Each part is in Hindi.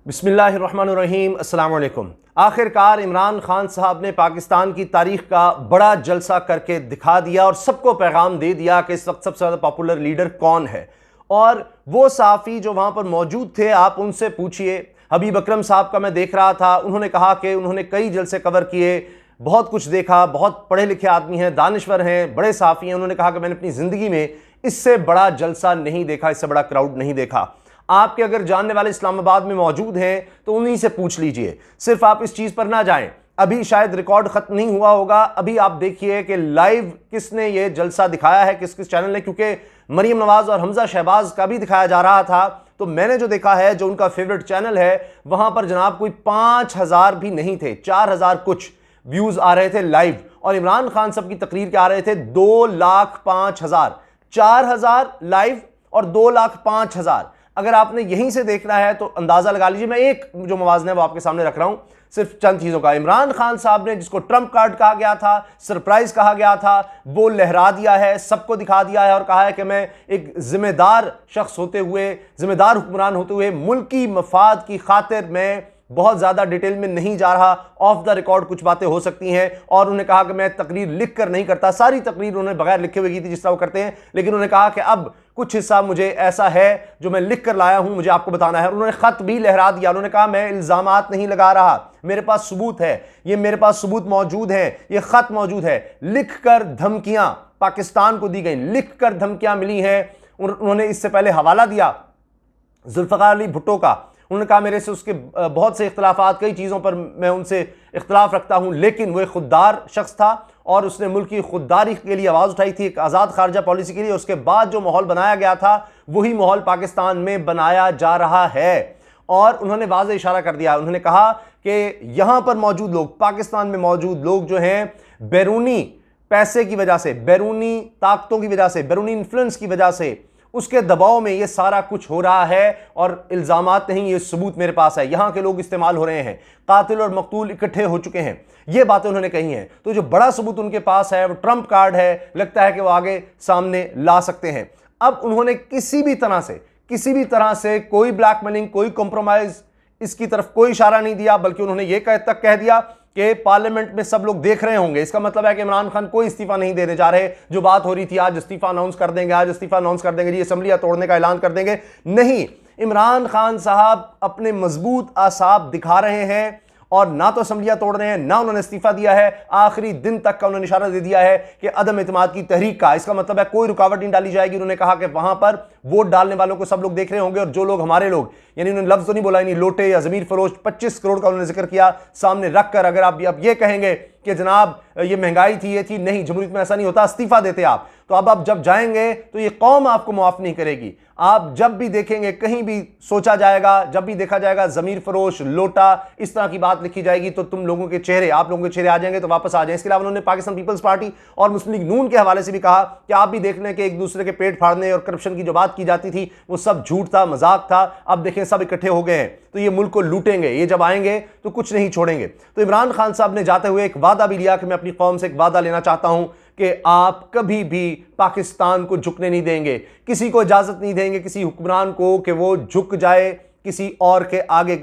बिस्मिल्लाहिर्रहमानिर्रहीम, अस्सलाम वालेकुम। आखिरकार इमरान खान साहब ने पाकिस्तान की तारीख का बड़ा जलसा करके दिखा दिया और सबको पैगाम दे दिया कि इस वक्त सबसे ज़्यादा पॉपुलर लीडर कौन है। और वो सहाफ़ी जो वहाँ पर मौजूद थे, आप उनसे पूछिए। हबीब अकरम साहब का मैं देख रहा था, उन्होंने कहा कि उन्होंने कई जलसे कवर किए, बहुत कुछ देखा, बहुत पढ़े लिखे आदमी हैं, दानिश्वर हैं, बड़े सहाफ़ी हैं। उन्होंने कहा कि मैंने अपनी ज़िंदगी में इससे बड़ा जलसा नहीं देखा, इससे बड़ा क्राउड नहीं देखा। आपके अगर जानने वाले इस्लामाबाद में मौजूद हैं तो उन्हीं से पूछ लीजिए। सिर्फ आप इस चीज़ पर ना जाएं, अभी शायद रिकॉर्ड ख़त्म नहीं हुआ होगा, अभी आप देखिए कि लाइव किसने ये जलसा दिखाया है, किस किस चैनल ने, क्योंकि मरीम नवाज़ और हमजा शहबाज का भी दिखाया जा रहा था। तो मैंने जो देखा है, जो उनका फेवरेट चैनल है, वहां पर जनाब कोई 5,000 भी नहीं थे, 4,000 कुछ व्यूज़ आ रहे थे लाइव। और इमरान खान साहब की तकरीर के आ रहे थे 2,05,000, 4,000 लाइव और 2,05,000। अगर आपने यहीं से देखना है तो अंदाजा लगा लीजिए। मैं एक जो मवाज़ना है वो आपके सामने रख रहा हूं, सिर्फ चंद चीजों का। इमरान खान साहब ने, जिसको ट्रंप कार्ड कहा गया था, सरप्राइज कहा गया था, वो लहरा दिया है, सबको दिखा दिया है और कहा है कि मैं एक जिम्मेदार शख्स होते हुए, जिम्मेदार हुक्मरान होते हुए, मुल्की मफाद की खातिर मैं बहुत ज़्यादा डिटेल में नहीं जा रहा, ऑफ द रिकॉर्ड कुछ बातें हो सकती हैं। और उन्होंने कहा कि मैं तकरीर लिख कर नहीं करता, सारी तकरीर उन्होंने बगैर लिखे हुए की थी जिस तरह वो करते हैं, लेकिन उन्होंने कहा कि अब कुछ हिस्सा मुझे ऐसा है जो मैं लिख कर लाया हूं, मुझे आपको बताना है। उन्होंने खत भी लहरा दिया, उन्होंने कहा मैं इल्जामात नहीं लगा रहा, मेरे पास सबूत है, ये मेरे पास सबूत मौजूद है, ये खत मौजूद है। लिख कर धमकियां पाकिस्तान को दी गई, लिख कर धमकियां मिली हैं। उन्होंने इससे पहले हवाला दिया जुल्फ़िकार अली भुट्टो का। उन्होंने कहा मेरे से उसके बहुत से इख्तलाफात, कई चीज़ों पर मैं उनसे इख्तलाफ रखता हूँ, लेकिन वह खुददार शख्स था और उसने मुल्क की खुददारी के लिए आवाज़ उठाई थी, एक आज़ाद खारजा पॉलिसी के लिए। उसके बाद जो माहौल बनाया गया था, वही माहौल पाकिस्तान में बनाया जा रहा है। और उन्होंने वाज़ेह इशारा कर दिया, उन्होंने कहा कि यहाँ पर मौजूद लोग, पाकिस्तान में मौजूद लोग जो हैं, बैरूनी पैसे की वजह से, बैरूनी ताकतों की वजह से, बैरूनी इन्फ्लुएंस की वजह से, उसके दबाव में ये सारा कुछ हो रहा है। और इल्जामात नहीं, ये सबूत मेरे पास है, यहां के लोग इस्तेमाल हो रहे हैं, कातिल और मकतूल इकट्ठे हो चुके हैं, ये बातें उन्होंने कही हैं। तो जो बड़ा सबूत उनके पास है वो ट्रंप कार्ड है, लगता है कि वो आगे सामने ला सकते हैं। अब उन्होंने किसी भी तरह से कोई ब्लैकमेलिंग, कोई कॉम्प्रोमाइज, इसकी तरफ कोई इशारा नहीं दिया, बल्कि उन्होंने ये तक कह दिया कि पार्लियामेंट में सब लोग देख रहे होंगे। इसका मतलब है कि इमरान खान कोई इस्तीफा नहीं देने जा रहे। जो बात हो रही थी आज इस्तीफा अनाउंस कर देंगे, आज इस्तीफा अनाउंस कर देंगे, जी असेंबलियां तोड़ने का ऐलान कर देंगे, नहीं। इमरान खान साहब अपने मजबूत आसाब दिखा रहे हैं और ना तो असेंबलियां तोड़ रहे हैं, ना उन्होंने इस्तीफा दिया है। आखिरी दिन तक का उन्होंने इशारा दे दिया है कि अदम इत्मीनाद की तहरीक का, इसका मतलब है कोई रुकावट नहीं डाली जाएगी। उन्होंने कहा कि वहां पर वोट डालने वालों को सब लोग देख रहे होंगे और जो लोग हमारे लोग, यानी उन्होंने लफ्ज तो नहीं बोला, नहीं लोटे या जमीर फरोश, 25 करोड़ का उन्होंने जिक्र किया सामने रखकर। अगर आप अब ये कहेंगे कि जनाब ये महंगाई थी, ये थी, नहीं, जमहूरियत में ऐसा नहीं होता, इस्तीफा देते आप। तो अब आप जब जाएंगे तो ये कौम आपको माफ नहीं करेगी। आप जब भी देखेंगे, कहीं भी सोचा जाएगा, जब भी देखा जाएगा जमीर फरोश, लोटा, इस तरह की बात लिखी जाएगी, तो तुम लोगों के चेहरे, आप लोगों के चेहरे आ जाएंगे तो वापस आ जाए। इसके अलावा उन्होंने पाकिस्तान पीपल्स पार्टी और मुस्लिम लीग नून के हवाले से भी कहा कि आप भी देख लें कि एक दूसरे के पेट फाड़ने और करप्शन की जो बात की जाती थी वो सब झूठ था, मजाक था। अब देखें सब इकट्ठे हो गए हैं, तो ये मुल्क को लूटेंगे, ये जब आएंगे तो कुछ नहीं छोड़ेंगे। तो इमरान खान साहब ने जाते हुए एक वादा भी लिया कि मैं अपनी कौम से एक वादा लेना चाहता हूं कि आप कभी भी पाकिस्तान को झुकने नहीं देंगे, किसी को इजाजत नहीं देंगे, किसी हुक्मरान को कि वो झुक जाए किसी और के आगे।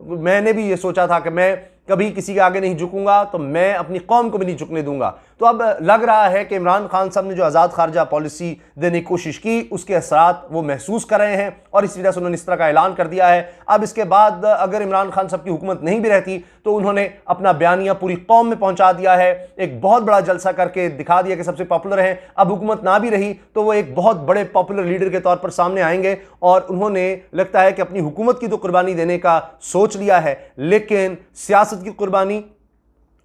मैंने भी ये सोचा था कि मैं कभी किसी के आगे नहीं झुकूंगा, तो मैं अपनी कौम को भी नहीं झुकने दूंगा। तो अब लग रहा है कि इमरान खान साहब ने जो आज़ाद खारजा पॉलिसी देने की कोशिश की, उसके असरात वो महसूस कर रहे हैं और इस वजह से उन्होंने इस तरह का ऐलान कर दिया है। अब इसके बाद अगर इमरान खान साहब की हुकूमत नहीं भी रहती तो उन्होंने अपना बयानिया पूरी कौम में पहुंचा दिया है, एक बहुत बड़ा जलसा करके दिखा दिया कि सबसे पॉपुलर हैं। अब हुकूमत ना भी रही तो वो एक बहुत बड़े पॉपुलर लीडर के तौर पर सामने आएंगे और उन्होंने, लगता है कि अपनी हुकूमत की तो कुर्बानी देने का सोच लिया है, लेकिन सियासत की कुर्बानी,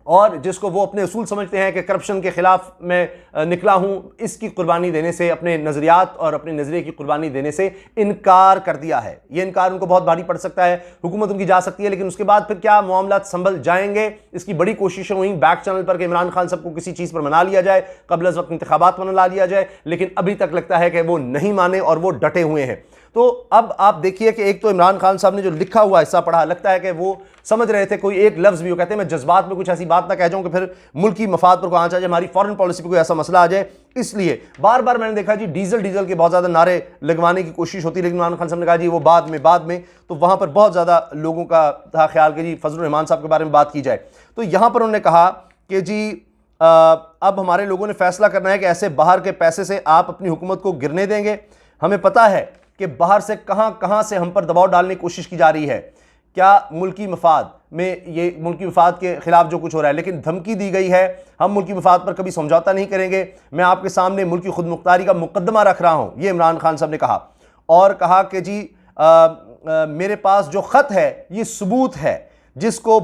और जिसको वो अपने उसूल समझते हैं कि करप्शन के खिलाफ मैं निकला हूं, इसकी कुर्बानी देने से, अपने नजरियात और अपने नजरिए की कुर्बानी देने से इनकार कर दिया है। ये इनकार उनको बहुत भारी पड़ सकता है। हुकूमत उनकी जा सकती है, लेकिन उसके बाद फिर क्या मामला संभल जाएंगे, इसकी बड़ी कोशिशें हुई बैक चैनल पर कि इमरान खान साहब को किसी चीज़ पर मना लिया जाए, कबल अज़ वक्त इंतखाबात मना लिया जाए, लेकिन अभी तक लगता है कि वो नहीं माने और वो डटे हुए हैं। तो अब आप देखिए कि एक तो इमरान खान साहब ने जो लिखा हुआ हिस्सा पढ़ा, लगता है कि वो समझ रहे थे कोई एक लफ्ज़ भी, वो कहते हैं मैं जज्बात में कुछ ऐसी बात ना कह जाऊं कि फिर मुल्की मफाद पर कोई आंच आ जाए, हमारी फॉरेन पॉलिसी पर कोई ऐसा मसला आ जाए। इसलिए बार बार मैंने देखा जी डीजल के बहुत ज़्यादा नारे लगवाने की कोशिश होती, लेकिन इमरान खान साहब ने कहा जी वो बाद में, तो वहाँ पर बहुत ज़्यादा लोगों का था ख्याल कि जी फजलुर रहमान साहब के बारे में बात की जाए। तो यहाँ पर उन्होंने कहा कि जी अब हमारे लोगों ने फैसला करना है कि ऐसे बाहर के पैसे से आप अपनी हुकूमत को गिरने देंगे। हमें पता है कि बाहर से कहां से हम पर दबाव डालने की कोशिश की जा रही है, क्या मुल्की मफाद में, ये मुल्की मफाद के खिलाफ जो कुछ हो रहा है, लेकिन धमकी दी गई है हम मुल्की मफाद पर कभी समझौता नहीं करेंगे, मैं आपके सामने मुल्की खुद मुख्तारी का मुकदमा रख रहा हूं, ये इमरान खान साहब ने कहा। और कहा कि जी मेरे पास जो खत है ये सबूत है, जिसको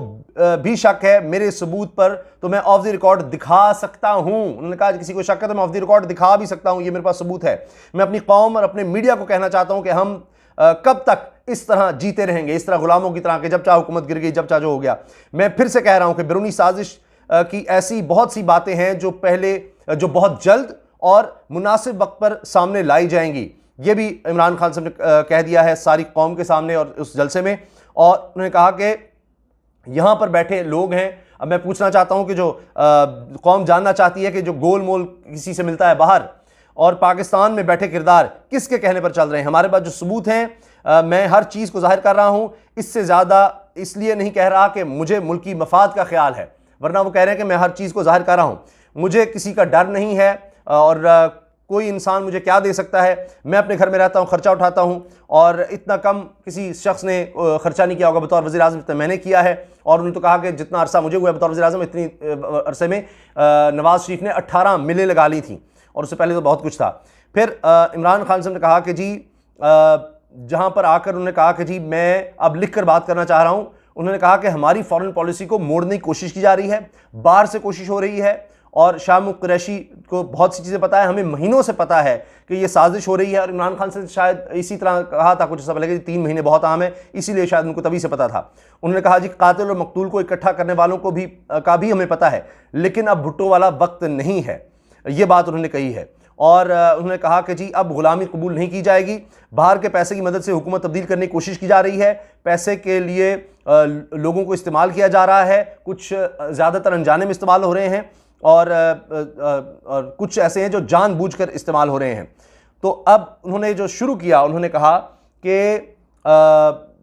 भी शक है मेरे सबूत पर तो मैं ऑफ द रिकॉर्ड दिखा सकता हूं। उन्होंने कहा किसी को शक है तो मैं ऑफ द रिकॉर्ड दिखा भी सकता हूं, ये मेरे पास सबूत है। मैं अपनी कौम और अपने मीडिया को कहना चाहता हूं कि हम कब तक इस तरह जीते रहेंगे, इस तरह गुलामों की तरह के जब चाहे हुकूमत गिर गई, जब चाहे जो हो गया। मैं फिर से कह रहा हूं कि बैरूनी साजिश की ऐसी बहुत सी बातें हैं जो बहुत जल्द और मुनासिब वक्त पर सामने लाई जाएंगी। ये भी इमरान खान साहब ने कह दिया है सारी कौम के सामने और उस जलसे में। और उन्होंने कहा कि यहां पर बैठे लोग हैं, अब मैं पूछना चाहता हूं कि जो कौम जानना चाहती है कि जो गोल मोल किसी से मिलता है बाहर और पाकिस्तान में बैठे किरदार किसके कहने पर चल रहे हैं। हमारे पास जो सबूत हैं, मैं हर चीज़ को जाहिर कर रहा हूं, इससे ज़्यादा इसलिए नहीं कह रहा कि मुझे मुल्की मफाद का ख्याल है, वरना वो कह रहे हैं कि मैं हर चीज़ को जाहिर कर रहा हूं, मुझे किसी का डर नहीं है और कोई इंसान मुझे क्या दे सकता है, मैं अपने घर में रहता हूं, खर्चा उठाता हूं और इतना कम किसी शख्स ने खर्चा नहीं किया होगा बतौर वज़ीर आज़म जितना मैंने किया है। और उन्होंने तो कहा कि जितना अरसा मुझे हुआ बतौर वज़ीर आज़म, इतनी अरसे में नवाज़ शरीफ ने 18 मिलें लगा ली थी और उससे पहले तो बहुत कुछ था। फिर इमरान खान साहब ने कहा कि जी जहाँ पर आकर उन्होंने कहा कि जी मैं अब लिख कर बात करना चाह रहा हूँ। उन्होंने कहा कि हमारी फॉरेन पॉलिसी को मोड़ने की कोशिश की जा रही है, बाहर से कोशिश हो रही है और शाह कुरैशी को बहुत सी चीज़ें पता है, हमें महीनों से पता है कि ये साजिश हो रही है। और इमरान खान से शायद इसी तरह कहा था कुछ ऐसा पहले कि 3 महीने बहुत आम है, इसीलिए शायद उनको तभी से पता था। उन्होंने कहा जी कातिल और मकतूल को इकट्ठा करने वालों को भी हमें पता है, लेकिन अब भुट्टो वाला वक्त नहीं है, ये बात उन्होंने कही है। और उन्होंने कहा कि जी अब गुलामी कबूल नहीं की जाएगी, बाहर के पैसे की मदद से हुकूमत तब्दील करने की कोशिश की जा रही है, पैसे के लिए लोगों को इस्तेमाल किया जा रहा है, कुछ ज़्यादातर अनजाने में इस्तेमाल हो रहे हैं और कुछ ऐसे हैं जो जानबूझकर इस्तेमाल हो रहे हैं। तो अब उन्होंने जो शुरू किया, उन्होंने कहा कि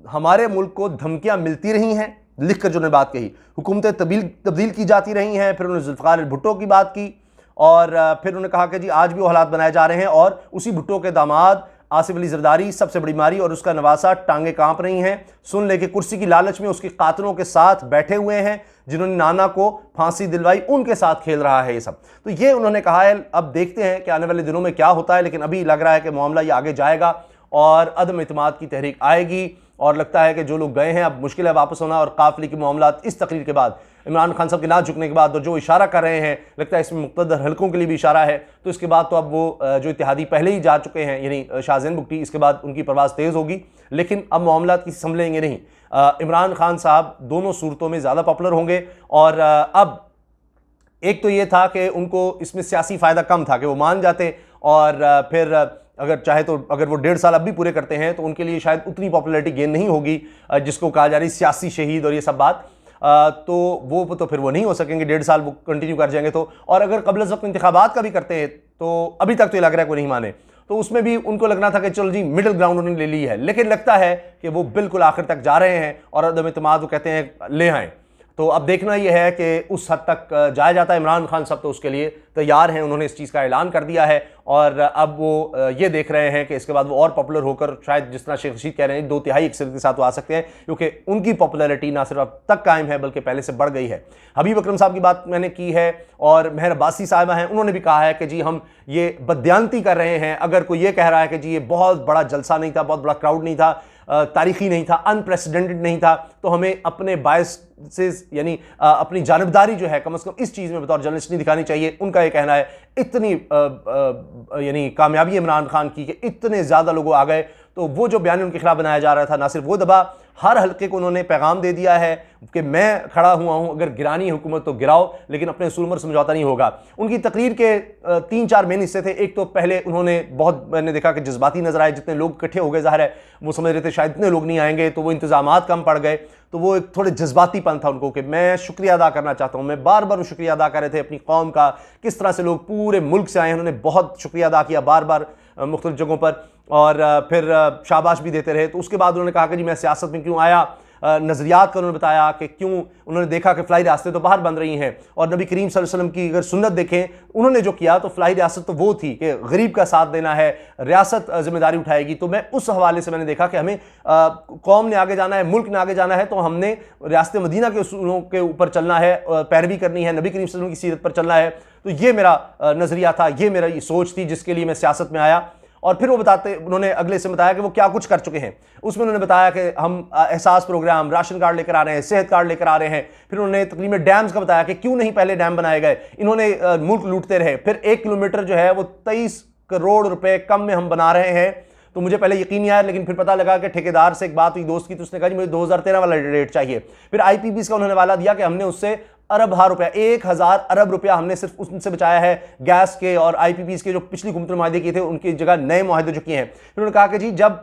हमारे मुल्क को धमकियां मिलती रही हैं, लिखकर जो उन्होंने बात कही, हुकूमतें तब्दील की जाती रही हैं। फिर उन्होंने जुल्फ़िकार भुट्टो की बात की और फिर उन्होंने कहा कि जी आज भी वो हालात बनाए जा रहे हैं और उसी भुट्टो के दामाद आसिफ अली जरदारी सबसे बड़ी मारी और उसका नवासा टांगे कांप रही हैं, सुन ले कि कुर्सी की लालच में उसके कातिलों के साथ बैठे हुए हैं जिन्होंने नाना को फांसी दिलवाई, उनके साथ खेल रहा है ये सब। तो ये उन्होंने कहा है। अब देखते हैं कि आने वाले दिनों में क्या होता है, लेकिन अभी लग रहा है कि मामला ये आगे जाएगा और अदम इत्मीनान की तहरीक आएगी और लगता है कि जो लोग गए हैं अब मुश्किल है वापस होना। और काफिले के मामला इस तकरीर के बाद, इमरान खान साहब के ना झुकने के बाद और जो इशारा कर रहे हैं, लगता है इसमें मुक़्तदर हलकों के लिए भी इशारा है। तो इसके बाद तो अब वो जो इत्तेहादी पहले ही जा चुके हैं, यानी शाहज़ैन बुगटी, इसके बाद उनकी परवाज़ तेज़ होगी, लेकिन अब मामला किसी संभलेंगे नहीं। इमरान खान साहब दोनों सूरतों में ज़्यादा पॉपुलर होंगे। और अब एक तो ये था कि उनको इसमें सियासी फ़ायदा कम था कि वो मान जाते और फिर अगर चाहे तो अगर वो 1.5 साल अब भी पूरे करते हैं तो उनके लिए शायद उतनी पॉपुलैरिटी गेन नहीं होगी जिसको कहा जा रही सियासी शहीद और ये सब बात। तो वो तो फिर वो नहीं हो सकेंगे, 1.5 साल वो कंटिन्यू कर जाएंगे। तो और अगर कबल वक्त इंतखाबात का भी करते हैं तो अभी तक तो ये लग रहा है कोई नहीं माने, तो उसमें भी उनको लगना था कि चलो जी मिडिल ग्राउंड उन्होंने ले ली है, लेकिन लगता है कि वो बिल्कुल आखिर तक जा रहे हैं और अदम इत्मीनान वो कहते हैं ले आएँ। तो अब देखना यह है कि उस हद तक जाया जाता है। इमरान खान साहब तो उसके लिए तैयार हैं, उन्होंने इस चीज़ का ऐलान कर दिया है और अब वो ये देख रहे हैं कि इसके बाद वो और पॉपुलर होकर शायद जिस तरह शेख रशीद कह रहे हैं 2/3 अक्सरियत के साथ वो आ सकते हैं, क्योंकि उनकी पॉपुलैरिटी ना सिर्फ अब तक कायम है बल्कि पहले से बढ़ गई है। हबीब अकरम साहब की बात मैंने की है और मेहर अब्बासी साहिबा हैं, उन्होंने भी कहा है कि जी हम ये बदयांती कर रहे हैं। अगर कोई ये कह रहा है कि जी ये बहुत बड़ा जलसा नहीं था, बहुत बड़ा क्राउड नहीं था, तारीखी नहीं था, अनप्रेसिडेंटेड नहीं था, तो हमें अपने बायसेस यानी अपनी जानबदारी जो है कम से कम इस चीज़ में बतौर जर्नलिस्ट नहीं दिखानी चाहिए। उनका ये कहना है इतनी यानी कामयाबी इमरान खान की कि इतने ज़्यादा लोग आ गए, तो वो जो बयान उनके खिलाफ बनाया जा रहा था, ना सिर्फ वो दबा, हर हल्के को उन्होंने पैगाम दे दिया है कि मैं खड़ा हुआ हूं, अगर गिरानी है हुकूमत तो गिराओ, लेकिन अपने उसूल पर समझौता नहीं होगा। उनकी तकरीर के 3-4 मेन हिस्से थे। एक तो पहले उन्होंने बहुत, मैंने देखा कि जज्बाती नजर आए, जितने लोग इकट्ठे हो गए, जाहिर है वो समझ रहे थे शायद इतने लोग नहीं आएंगे, तो वो इंतजामात कम पड़ गए, तो वो एक थोड़े जज्बातीपन था उनको कि मैं शुक्रिया अदा करना चाहता हूं। मैं बार बार वो शुक्रिया अदा कर रहे थे अपनी कौम का, किस तरह से लोग पूरे मुल्क से आए हैं, उन्होंने बहुत शुक्रिया अदा किया बार बार मुख्तलिफ जगहों पर, और फिर शाबाश भी देते रहे। तो उसके बाद उन्होंने कहा कि जी मैं सियासत में क्यों आया, नज़रियात का उन्होंने बताया कि क्यों उन्होंने देखा कि फ़लाई रियासतें तो बाहर बन रही हैं, और नबी करीम सल्लल्लाहु अलैहि वसल्लम की अगर सुन्नत देखें, उन्होंने जो किया तो फ़लाई रियासत तो वो थी कि गरीब का साथ देना है, रियासत जिम्मेदारी उठाएगी। तो मैं उस हवाले से मैंने देखा कि हमें कौम ने आगे जाना है, मुल्क ने आगे जाना है, तो हमने रियासत मदीना के उसूलों के ऊपर चलना है, पैरवी करनी है, नबी करीम सल्लल्लाहु अलैहि वसल्लम की सीरत पर चलना है। तो ये मेरा नज़रिया था, ये मेरी सोच थी जिसके लिए मैं सियासत में आया। और फिर वो बताते, उन्होंने अगले से बताया कि वो क्या कुछ कर चुके हैं। उसमें उन्होंने बताया कि हम एहसास प्रोग्राम, राशन कार्ड लेकर आ रहे हैं, सेहत कार्ड लेकर आ रहे हैं। फिर उन्होंने तकरीब में डैम्स का बताया कि क्यों नहीं पहले डैम बनाए गए, इन्होंने मुल्क लूटते रहे। फिर 1 किलोमीटर जो है वो 23 करोड़ रुपए कम में हम बना रहे हैं। तो मुझे पहले यकीन नहीं आया, लेकिन फिर पता लगा कि ठेकेदार से एक बात हुई दोस्त की, तो उसने कहा जी मुझे 2013 वाला रेट चाहिए। फिर IPPs का उन्होंने वाला दिया कि हमने उससे अरब रुपया, 1000 अरब रुपया हमने सिर्फ उनसे बचाया है, गैस के और IPPs के जो पिछली हुकूमत ने माहदे किए थे उनकी जगह नए माहदे जो किए हैं। फिर उन्होंने कहा कि जी जब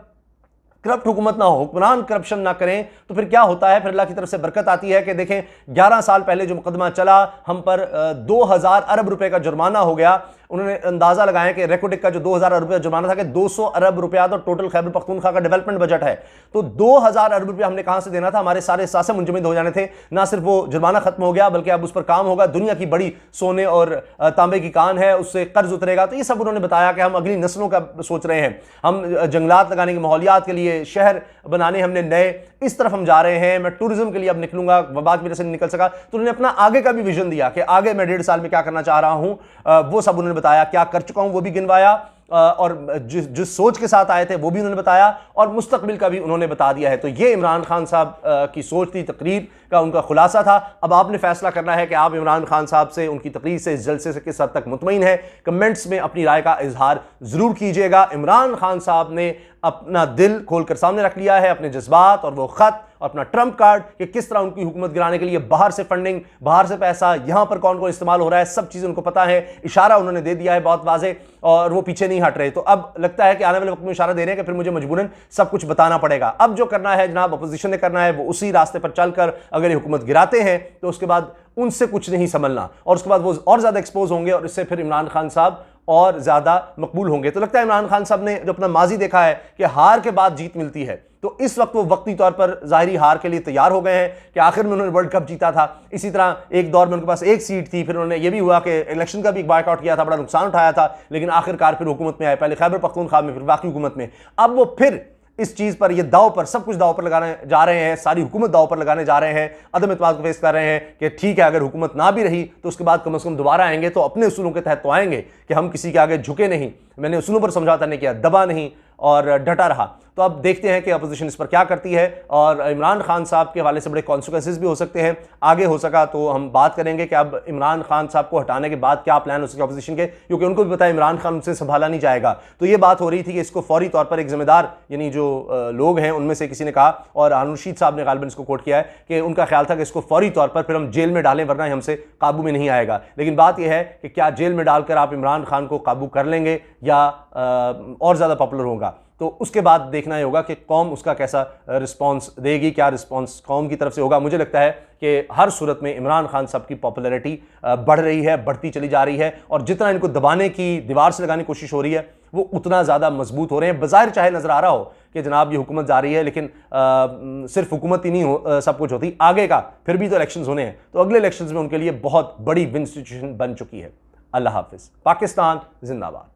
करप्ट हुकूमत ना हो, हुक्मरान करप्शन ना करें, तो फिर क्या होता है, फिर अल्लाह की तरफ से बरकत आती है कि देखें 11 साल पहले जो मुकदमा चला, हम पर 2000 अरब रुपए का जुर्माना हो गया। उन्होंने अंदाजा लगाया कि रेकोडिक का जो 2000 अरब रुपया जुर्माना था कि 200 अरब रुपया तो टोटल खैबर पख्तूनख्वा का डेवलपमेंट बजट है। तो 2000 अरब रुपया हमने कहां से देना था, हमारे सारे सासे मुंजमद हो जाने थे। ना सिर्फ वो जुर्माना खत्म हो गया, बल्कि अब उस पर काम होगा, दुनिया की बड़ी सोने और तांबे की कान है, उससे कर्ज उतरेगा। तो ये सब उन्होंने बताया कि हम अगली नस्लों का सोच रहे हैं, हम जंगलात लगाने के, माहौलियात के लिए, शहर बनाने हमने नए, इस तरफ हम जा रहे हैं। मैं टूरिज्म के लिए अब निकलूंगा, वबा की वजह से नहीं निकल सका। तो उन्होंने अपना आगे का भी विजन दिया कि आगे मैं 1.5 साल में क्या करना चाह रहा हूं, वो सब उन्होंने बताया। क्या कर चुका हूं वो भी गिनवाया, और जिस सोच के साथ आए थे वो भी उन्होंने बताया, और मुस्तकबिल का भी उन्होंने बता दिया है। तो ये इमरान खान साहब की सोच थी, तकरीर का उनका खुलासा था। अब आपने फैसला करना है कि आप इमरान खान साहब से, उनकी तकरीर से, इस जलसे से किस हद तक मुतमईन है। कमेंट्स में अपनी राय का इजहार जरूर कीजिएगा। इमरान खान साहब ने अपना दिल खोलकर सामने रख लिया है, अपने जज्बात और वो खत, अपना ट्रंप कार्ड कि किस तरह उनकी हुकूमत गिराने के लिए बाहर से फंडिंग, बाहर से पैसा, यहां पर कौन कौन इस्तेमाल हो रहा है, सब चीजें उनको पता है। इशारा उन्होंने दे दिया है बहुत वाज़ेह, और वो पीछे नहीं हट रहे। तो अब लगता है कि आने वाले वक्त में इशारा दे रहे हैं कि फिर मुझे मजबूरन सब कुछ बताना पड़ेगा। अब जो करना है जनाब, अपोजिशन ने करना है वो उसी रास्ते पर चलकर अगर ये हुकूमत गिराते हैं तो उसके बाद उनसे कुछ नहीं संभलना, और उसके बाद वो और ज्यादा एक्सपोज होंगे, और इससे फिर इमरान खान साहब और ज्यादा मकबूल होंगे। तो लगता है इमरान खान साहब ने जो अपना माजी देखा है कि हार के बाद जीत मिलती है, तो इस वक्त वो वक्ती तौर पर ज़ाहिरी हार के लिए तैयार हो गए हैं कि आखिर में उन्होंने वर्ल्ड कप जीता था। इसी तरह एक दौर में उनके पास एक सीट थी, फिर उन्होंने ये भी हुआ कि इलेक्शन का भी बायकॉट किया था, बड़ा नुकसान उठाया था, लेकिन आखिरकार फिर हुकूमत में आए, पहले खैबर पख्तूनख्वा में, फिर बाकी हुकूमत में। अब वो फिर इस चीज़ पर, ये दाव पर, सब कुछ दाव पर लगाने जा रहे हैं, सारी हुकूमत दाव पर लगाने जा रहे हैं, अदम इत्मीनान को फेस कर रहे हैं कि ठीक है अगर हुकूमत ना भी रही तो उसके बाद कम से कम दोबारा आएंगे तो अपने उसूलों के तहत तो आएंगे कि हम किसी के आगे झुके नहीं, मैंने उसूलों पर समझौता नहीं किया, दबा नहीं और डटा रहा। तो अब देखते हैं कि अपोजिशन इस पर क्या करती है, और इमरान खान साहब के हवाले से बड़े कॉन्सिक्वेंसेस भी हो सकते हैं। आगे हो सका तो हम बात करेंगे कि अब इमरान खान साहब को हटाने के बाद क्या प्लान हो सके अपोजिशन के, क्योंकि उनको भी पता है इमरान खान उनसे संभाला नहीं जाएगा। तो ये बात हो रही थी कि इसको फौरी तौर पर एक जिम्मेदार, यानी जो लोग हैं उनमें से किसी ने कहा, और हारून रशीद साहब ने गालिबन इसको कोट किया है कि उनका ख्याल था कि इसको फौरी तौर पर फिर हम जेल में डालें, वरना हमसे काबू में नहीं आएगा। लेकिन बात यह है कि क्या जेल में डालकर आप इमरान खान को काबू कर लेंगे या और ज़्यादा पॉपुलर होगा, तो उसके बाद देखना ही होगा कि कौम उसका कैसा रिस्पांस देगी, क्या रिस्पांस कौम की तरफ से होगा। मुझे लगता है कि हर सूरत में इमरान खान साहब की पॉपुलैरिटी बढ़ रही है, बढ़ती चली जा रही है, और जितना इनको दबाने की, दीवार से लगाने की कोशिश हो रही है, वो उतना ज़्यादा मजबूत हो रहे हैं। बज़ाहिर चाहे नज़र आ रहा हो कि जनाब ये हुकूमत जा रही है, लेकिन सिर्फ हुकूमत ही नहीं सब कुछ होती, आगे का फिर भी तो इलेक्शंस होने हैं, तो अगले इलेक्शंस में उनके लिए बहुत बड़ी विन सिचुएशन बन चुकी है। अल्लाह हाफिज़। पाकिस्तान जिंदाबाद।